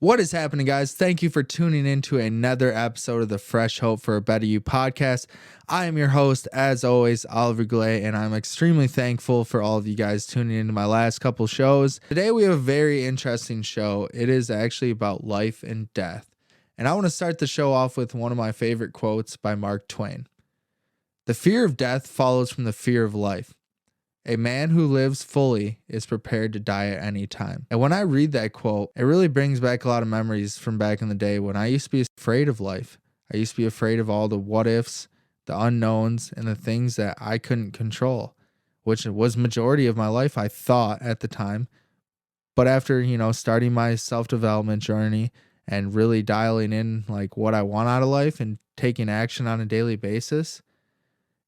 What is happening, guys? Thank you for tuning in to another episode of the Fresh Hope for a Better You podcast. I am your host, as always, Oliver Glay, and I'm extremely thankful for all of you guys tuning into my last couple shows. Today, we have a very interesting show. It is actually about life and death. And I want to start the show off with one of my favorite quotes by Mark Twain. The fear of death follows from the fear of life. A man who lives fully is prepared to die at any time. And when I read that quote, it really brings back a lot of memories from back in the day when I used to be afraid of life. I used to be afraid of all the what ifs, the unknowns, and the things that I couldn't control, which was majority of my life, I thought at the time. But after, starting my self-development journey and really dialing in like what I want out of life and taking action on a daily basis,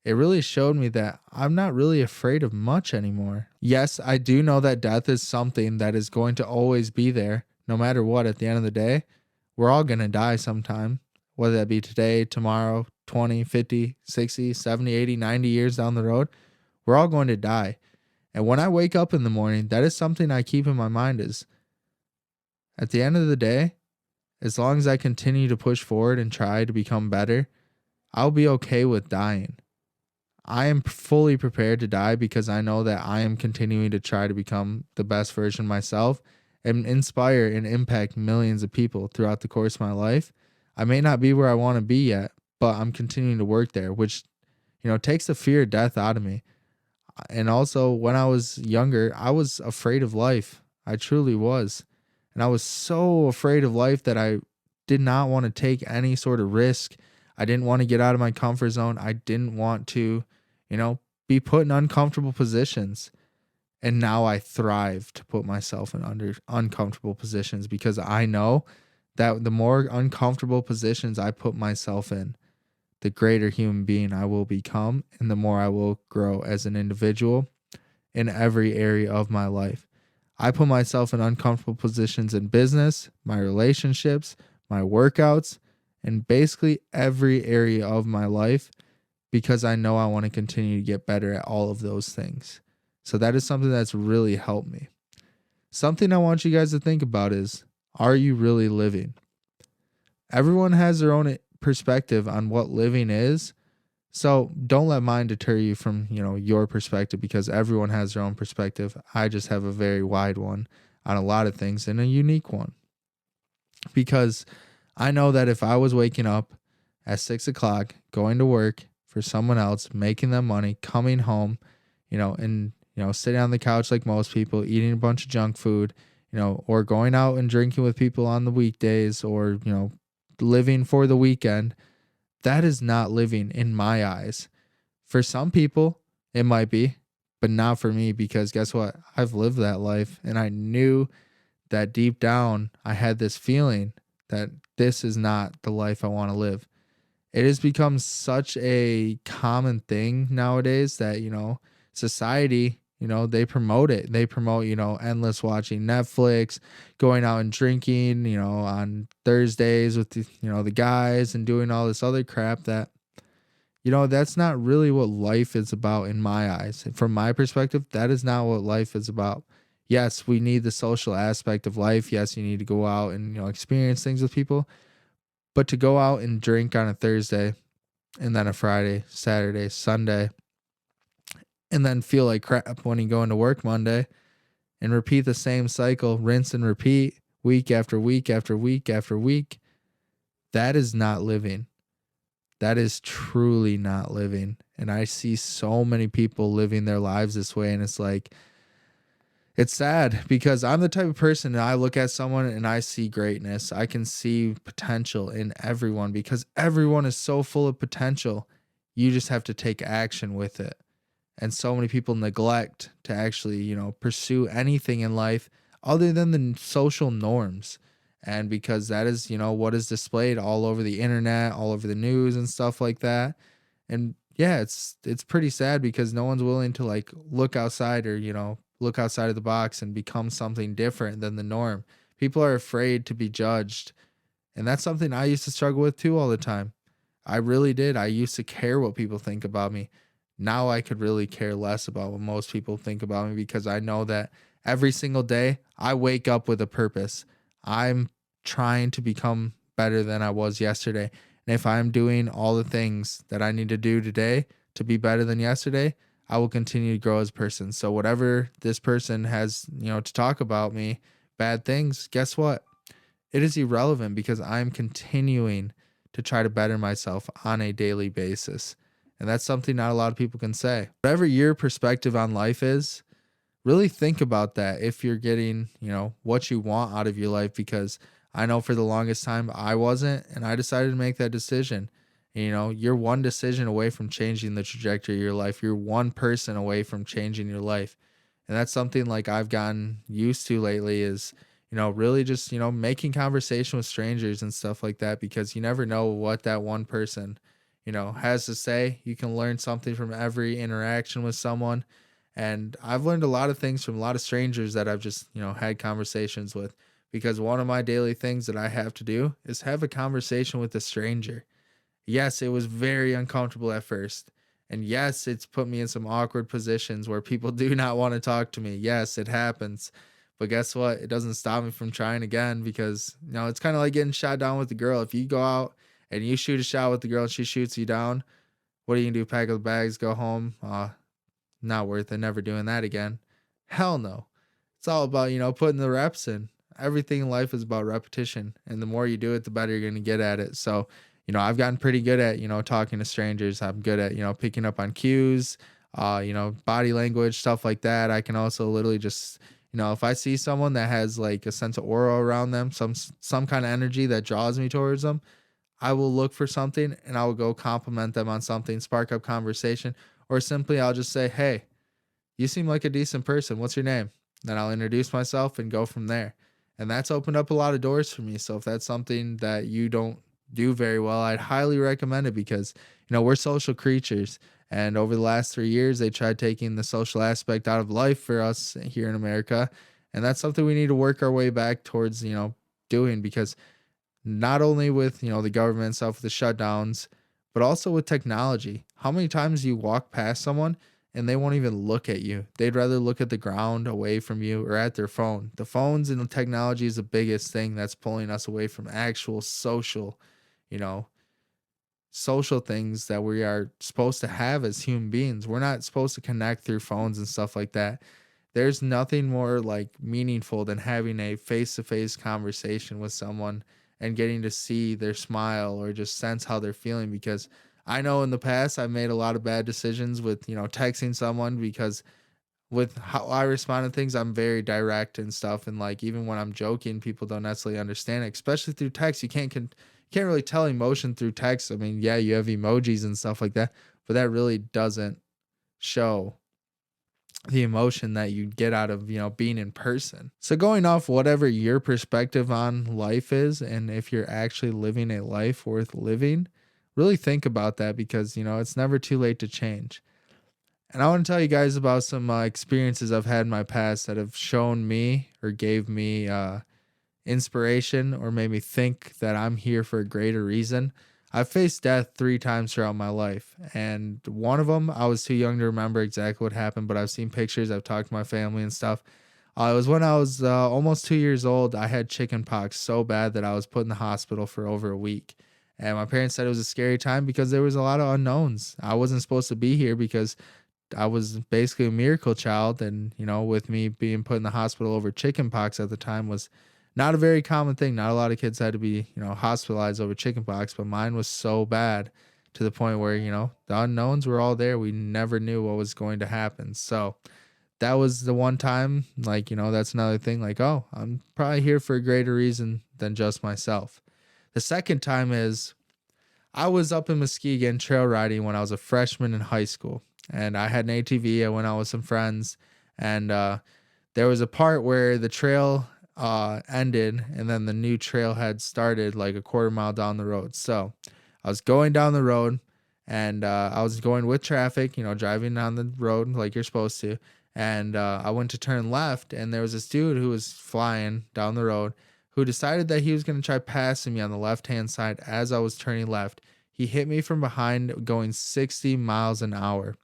it really showed me that I'm not really afraid of much anymore. Yes, I do know that death is something that is going to always be there, no matter what. At the end of the day, we're all going to die sometime, whether that be today, tomorrow, 20, 50, 60, 70, 80, 90 years down the road. We're all going to die. And when I wake up in the morning, that is something I keep in my mind is, at the end of the day, as long as I continue to push forward and try to become better, I'll be okay with dying. I am fully prepared to die because I know that I am continuing to try to become the best version of myself and inspire and impact millions of people throughout the course of my life. I may not be where I want to be yet, but I'm continuing to work there, which, takes the fear of death out of me. And also, when I was younger, I was afraid of life. I truly was. And I was so afraid of life that I did not want to take any sort of risk. I didn't want to get out of my comfort zone. I didn't want to, be put in uncomfortable positions. And now I thrive to put myself in uncomfortable positions because I know that the more uncomfortable positions I put myself in, the greater human being I will become and the more I will grow as an individual in every area of my life. I put myself in uncomfortable positions in business, my relationships, my workouts, and basically every area of my life because I know I want to continue to get better at all of those things. So that is something that's really helped me. Something I want you guys to think about is, are you really living? Everyone has their own perspective on what living is. So don't let mine deter you from, your perspective because everyone has their own perspective. I just have a very wide one on a lot of things and a unique one. Because I know that if I was waking up at 6 o'clock, going to work for someone else, making them money, coming home, and, sitting on the couch like most people, eating a bunch of junk food, or going out and drinking with people on the weekdays or, living for the weekend, that is not living in my eyes. For some people, it might be, but not for me because guess what? I've lived that life and I knew that deep down I had this feeling that this is not the life I want to live. It has become such a common thing nowadays that, society, they promote it. They promote, endless watching Netflix, going out and drinking, on Thursdays with, the guys and doing all this other crap that, that's not really what life is about in my eyes. From my perspective, that is not what life is about. Yes, we need the social aspect of life. Yes, you need to go out and, experience things with people. But to go out and drink on a Thursday and then a Friday, Saturday, Sunday, and then feel like crap when you go into work Monday and repeat the same cycle, rinse and repeat week after week after week after week, that is not living. That is truly not living. And I see so many people living their lives this way. And it's like, it's sad because I'm the type of person that I look at someone and I see greatness. I can see potential in everyone because everyone is so full of potential. You just have to take action with it. And so many people neglect to actually, pursue anything in life other than the social norms. And because that is, what is displayed all over the internet, all over the news and stuff like that. And yeah, it's pretty sad because no one's willing to like look outside or, look outside of the box and become something different than the norm. People are afraid to be judged. And that's something I used to struggle with too all the time. I really did. I used to care what people think about me. Now I could really care less about what most people think about me because I know that every single day I wake up with a purpose. I'm trying to become better than I was yesterday. And if I'm doing all the things that I need to do today to be better than yesterday, I will continue to grow as a person. So whatever this person has, to talk about me, bad things, guess what? It is irrelevant because I'm continuing to try to better myself on a daily basis. And that's something not a lot of people can say. Whatever your perspective on life is, really think about that if you're getting, what you want out of your life, because I know for the longest time I wasn't, and I decided to make that decision. You're one decision away from changing the trajectory of your life. You're one person away from changing your life. And that's something like I've gotten used to lately is, really just, making conversation with strangers and stuff like that, because you never know what that one person, has to say. You can learn something from every interaction with someone. And I've learned a lot of things from a lot of strangers that I've just, had conversations with, because one of my daily things that I have to do is have a conversation with a stranger. Yes, it was very uncomfortable at first. And yes, it's put me in some awkward positions where people do not want to talk to me. Yes, it happens. But guess what? It doesn't stop me from trying again, because, it's kind of like getting shot down with the girl. If you go out and you shoot a shot with the girl and she shoots you down, what are you going to do? Pack up the bags, go home? Not worth it. Never doing that again. Hell no. It's all about, putting the reps in. Everything in life is about repetition. And the more you do it, the better you're going to get at it. So, I've gotten pretty good at, talking to strangers. I'm good at, picking up on cues, body language, stuff like that. I can also literally just, if I see someone that has like a sense of aura around them, some kind of energy that draws me towards them, I will look for something and I will go compliment them on something, spark up conversation, or simply I'll just say, "Hey, you seem like a decent person. What's your name?" Then I'll introduce myself and go from there. And that's opened up a lot of doors for me. So if that's something that you don't do very well, I'd highly recommend it, because, we're social creatures. And over the last 3 years, they tried taking the social aspect out of life for us here in America. And that's something we need to work our way back towards, doing, because not only with, the government and stuff, with the shutdowns, but also with technology. How many times you walk past someone and they won't even look at you? They'd rather look at the ground away from you or at their phone. The phones and the technology is the biggest thing that's pulling us away from actual social, you know, social things that we are supposed to have as human beings. We're not supposed to connect through phones and stuff like that. There's nothing more like meaningful than having a face-to-face conversation with someone and getting to see their smile or just sense how they're feeling, because I know in the past I've made a lot of bad decisions with, texting someone, because with how I respond to things, I'm very direct and stuff. And like, even when I'm joking, people don't necessarily understand it, especially through text. You can't really tell emotion through text. I mean, yeah, you have emojis and stuff like that, but that really doesn't show the emotion that you get out of, being in person. So going off whatever your perspective on life is, and if you're actually living a life worth living, really think about that, because, it's never too late to change. And I want to tell you guys about some experiences I've had in my past that have shown me or gave me inspiration, or made me think that I'm here for a greater reason. I've faced death 3 times throughout my life, and one of them I was too young to remember exactly what happened, but I've seen pictures, I've talked to my family and stuff. It was when I was almost 2 years old. I had chicken pox so bad that I was put in the hospital for over a week. And my parents said it was a scary time because there was a lot of unknowns. I wasn't supposed to be here because I was basically a miracle child. And, with me being put in the hospital over chicken pox at the time was not a very common thing. Not a lot of kids had to be, hospitalized over chickenpox, but mine was so bad to the point where, the unknowns were all there. We never knew what was going to happen. So that was the one time, like, that's another thing, like, oh, I'm probably here for a greater reason than just myself. The second time is I was up in Muskegon trail riding when I was a freshman in high school, and I had an ATV. I went out with some friends, and there was a part where the trail ended and then the new trail had started like a quarter mile down the road. So I was going down the road, and I was going with traffic, driving down the road like you're supposed to. And I went to turn left, and there was this dude who was flying down the road who decided that he was going to try passing me on the left-hand side as I was turning left. He hit me from behind going 60 miles an hour.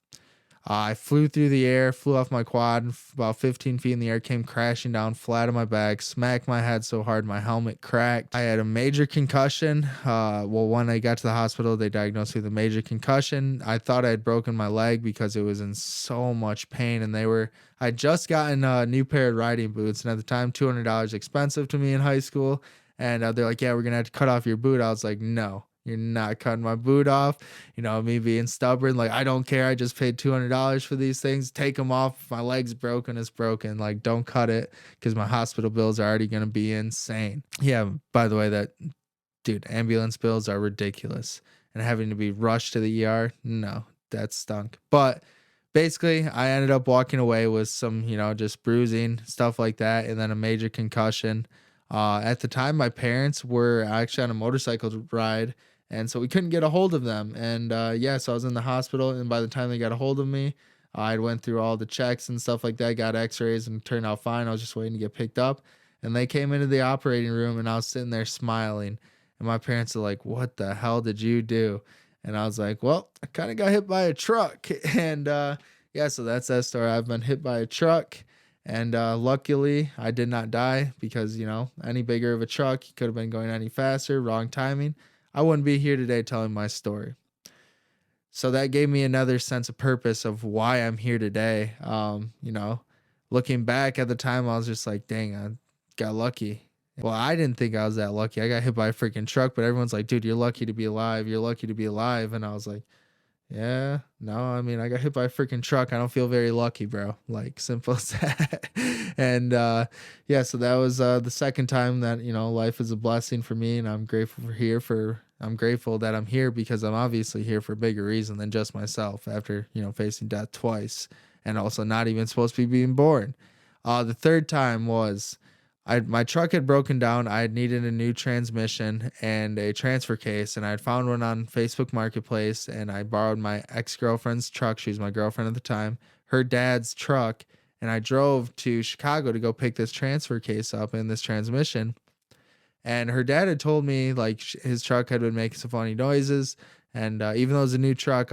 I flew through the air, flew off my quad, about 15 feet in the air, came crashing down flat on my back, smacked my head so hard my helmet cracked. I had a major concussion. When I got to the hospital, they diagnosed me with a major concussion. I thought I had broken my leg because it was in so much pain, and I'd just gotten a new pair of riding boots, and at the time, $200 expensive to me in high school. And they're like, yeah, we're going to have to cut off your boot. I was like, no, you're not cutting my boot off. Me being stubborn, like, I don't care. I just paid $200 for these things. Take them off. If my leg's broken, it's broken. Like, don't cut it because my hospital bills are already going to be insane. Yeah, by the way, dude, ambulance bills are ridiculous. And having to be rushed to the ER, no, that stunk. But basically, I ended up walking away with some, just bruising, stuff like that, and then a major concussion. At the time, my parents were actually on a motorcycle ride, and so we couldn't get a hold of them. And so I was in the hospital, and by the time they got a hold of me, I went through all the checks and stuff like that, got x-rays, and it turned out fine. I was just waiting to get picked up. And they came into the operating room, and I was sitting there smiling. And my parents are like, "What the hell did you do?" And I was like, "Well, I kind of got hit by a truck." And so that's that story. I've been hit by a truck. And luckily, I did not die because, any bigger of a truck, he could have been going any faster, wrong timing. I wouldn't be here today telling my story. So that gave me another sense of purpose of why I'm here today. Looking back at the time, I was just like, dang, I got lucky. Well, I didn't think I was that lucky. I got hit by a freaking truck, but everyone's like, dude, you're lucky to be alive. You're lucky to be alive. And I was like, yeah, no, I mean, I got hit by a freaking truck. I don't feel very lucky, bro. Like, simple as that. And so that was the second time that, life is a blessing for me, and I'm grateful I'm grateful that I'm here because I'm obviously here for a bigger reason than just myself after, facing death twice and also not even supposed to be being born. The third time was my truck had broken down. I had needed a new transmission and a transfer case, and I had found one on Facebook Marketplace, and I borrowed my ex-girlfriend's truck. She was my girlfriend at the time, her dad's truck, and I drove to Chicago to go pick this transfer case up and this transmission. And her dad had told me like his truck had been making some funny noises, and even though it was a new truck,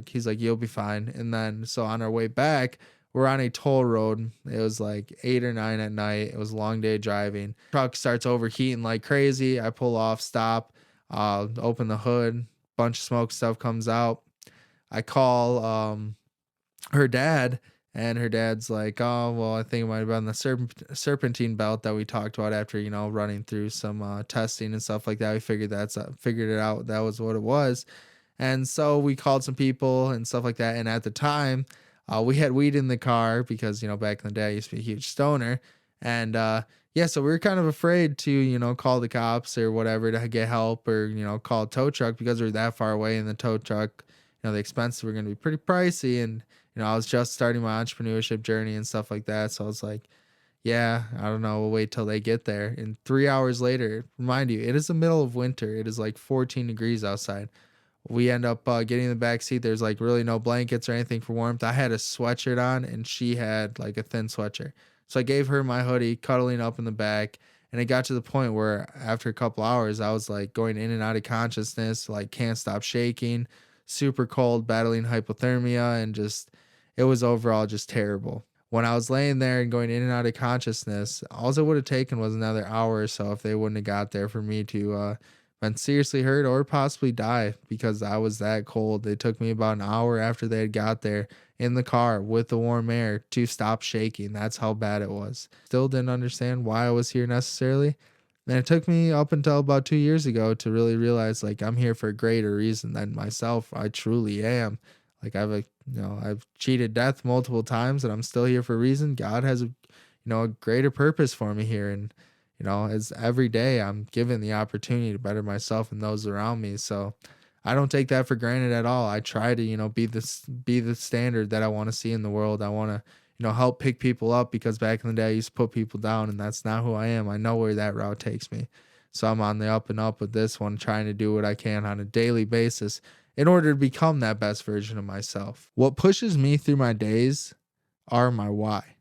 he's like, you'll be fine. And then so on our way back, we're on a toll road. It was like 8 or 9 at night. It was a long day driving. Truck starts overheating like crazy. I pull off, stop, open the hood. Bunch of smoke stuff comes out. I call her dad, and her dad's like, oh, well, I think it might have been the serpentine belt that we talked about after, running through some testing and stuff like that. We figured it out. That was what it was. And so we called some people and stuff like that. And at the time, we had weed in the car because, back in the day, I used to be a huge stoner. And so we were kind of afraid to, call the cops or whatever to get help or, call a tow truck because we were that far away in the tow truck. The expenses were going to be pretty pricey. And, I was just starting my entrepreneurship journey and stuff like that. So I was like, yeah, I don't know. We'll wait till they get there. And 3 hours later, remind you, it is the middle of winter. It is like 14 degrees outside. We end up getting in the back seat. There's like really no blankets or anything for warmth. I had a sweatshirt on and she had like a thin sweatshirt. So I gave her my hoodie, cuddling up in the back. And it got to the point where after a couple hours, I was like going in and out of consciousness, like can't stop shaking, super cold, battling hypothermia, and just, it was overall just terrible. When I was laying there and going in and out of consciousness, all it would have taken was another hour or so if they wouldn't have got there for me to been seriously hurt or possibly die because I was that cold. It took me about an hour after they had got there in the car with the warm air to stop shaking. That's how bad it was. Still didn't understand why I was here necessarily. And it took me up until about 2 years ago to really realize like I'm here for a greater reason than myself. I truly am. Like I've cheated death multiple times and I'm still here for a reason. God has a greater purpose for me here. And as every day I'm given the opportunity to better myself and those around me. So I don't take that for granted at all. I try to, be the standard that I want to see in the world. I want to, help pick people up because back in the day I used to put people down and that's not who I am. I know where that route takes me. So I'm on the up and up with this one, trying to do what I can on a daily basis in order to become that best version of myself. What pushes me through my days are my why.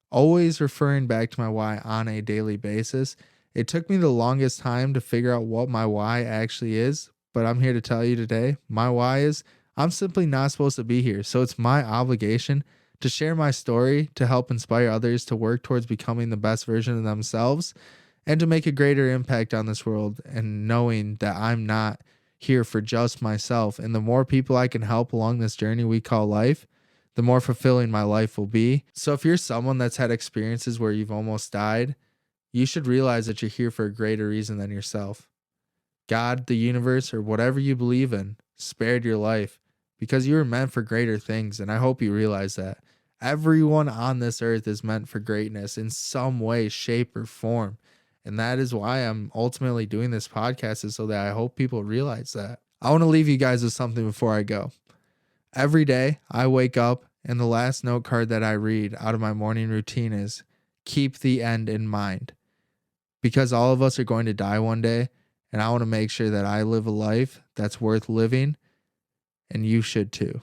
Always referring back to my why on a daily basis. It took me the longest time to figure out what my why actually is, but I'm here to tell you today, my why is I'm simply not supposed to be here. So it's my obligation to share my story to help inspire others to work towards becoming the best version of themselves and to make a greater impact on this world, and knowing that I'm not here for just myself. And the more people I can help along this journey we call life, the more fulfilling my life will be. So if you're someone that's had experiences where you've almost died, you should realize that you're here for a greater reason than yourself. God, the universe, or whatever you believe in, spared your life because you were meant for greater things. And I hope you realize that. Everyone on this earth is meant for greatness in some way, shape, or form. And that is why I'm ultimately doing this podcast, is so that I hope people realize that. I want to leave you guys with something before I go. Every day I wake up and the last note card that I read out of my morning routine is keep the end in mind. Because all of us are going to die one day, and I want to make sure that I live a life that's worth living, and you should too.